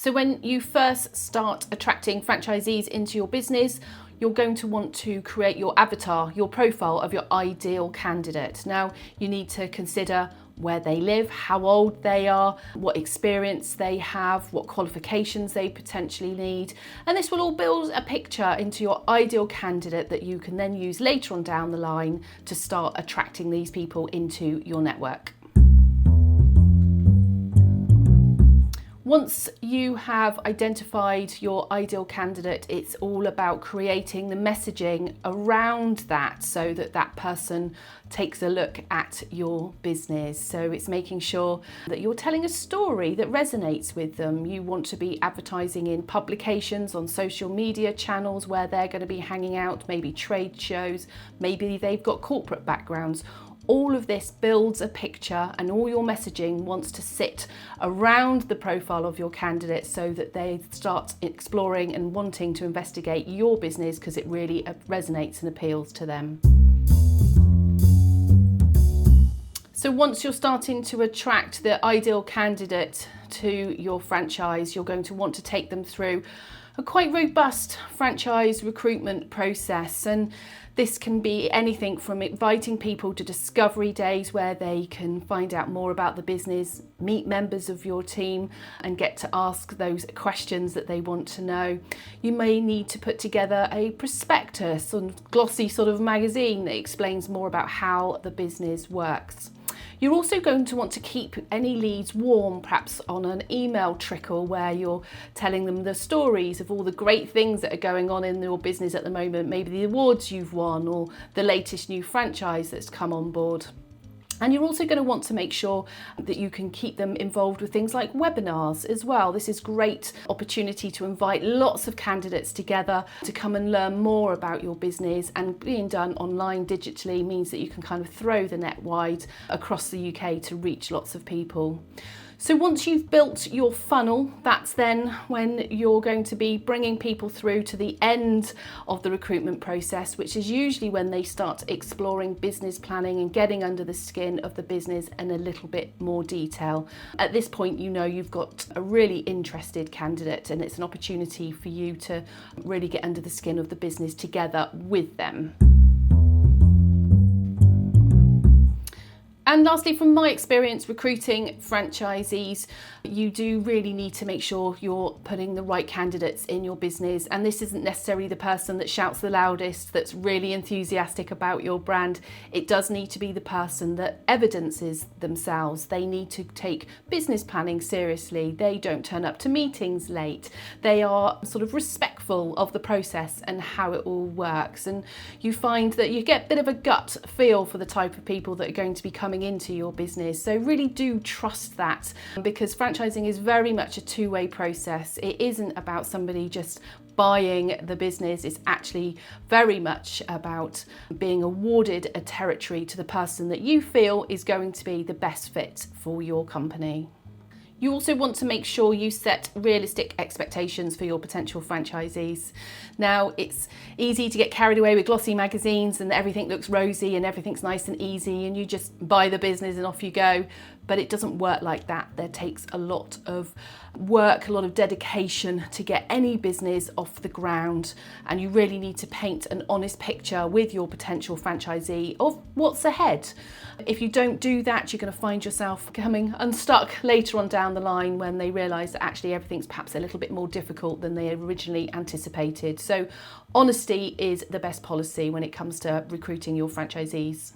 So when you first start attracting franchisees into your business, you're going to want to create your avatar, your profile of your ideal candidate. Now, you need to consider where they live, how old they are, what experience they have, what qualifications they potentially need. And this will all build a picture into your ideal candidate that you can then use later on down the line to start attracting these people into your network. Once you have identified your ideal candidate, it's all about creating the messaging around that so that that person takes a look at your business. So it's making sure that you're telling a story that resonates with them. You want to be advertising in publications, on social media channels where they're going to be hanging out, maybe trade shows, maybe they've got corporate backgrounds. All of this builds a picture, and all your messaging wants to sit around the profile of your candidate so that they start exploring and wanting to investigate your business because it really resonates and appeals to them. So once you're starting to attract the ideal candidate to your franchise, you're going to want to take them through a quite robust franchise recruitment process, and this can be anything from inviting people to discovery days where they can find out more about the business, meet members of your team and get to ask those questions that they want to know. You may need to put together a prospectus or glossy sort of magazine that explains more about how the business works. You're also going to want to keep any leads warm, perhaps on an email trickle where you're telling them the stories of all the great things that are going on in your business at the moment, maybe the awards you've won or the latest new franchise that's come on board. And you're also going to want to make sure that you can keep them involved with things like webinars as well. This is a great opportunity to invite lots of candidates together to come and learn more about your business, and being done online digitally means that you can kind of throw the net wide across the UK to reach lots of people. So once you've built your funnel, that's then when you're going to be bringing people through to the end of the recruitment process, which is usually when they start exploring business planning and getting under the skin of the business in a little bit more detail. At this point, you know you've got a really interested candidate, and it's an opportunity for you to really get under the skin of the business together with them. And lastly, from my experience recruiting franchisees, you do really need to make sure you're putting the right candidates in your business. And this isn't necessarily the person that shouts the loudest, that's really enthusiastic about your brand. It does need to be the person that evidences themselves. They need to take business planning seriously. They don't turn up to meetings late. They are sort of respectful of the process and how it all works. And you find that you get a bit of a gut feel for the type of people that are going to be coming into your business. So really do trust that, because franchising is very much a two-way process. It isn't about somebody just buying the business. It's actually very much about being awarded a territory to the person that you feel is going to be the best fit for your company. You also want to make sure you set realistic expectations for your potential franchisees. Now, it's easy to get carried away with glossy magazines and everything looks rosy and everything's nice and easy and you just buy the business and off you go. But it doesn't work like that. There takes a lot of work, a lot of dedication to get any business off the ground, and you really need to paint an honest picture with your potential franchisee of what's ahead. If you don't do that, you're going to find yourself coming unstuck later on down the line when they realise that actually everything's perhaps a little bit more difficult than they originally anticipated. So honesty is the best policy when it comes to recruiting your franchisees.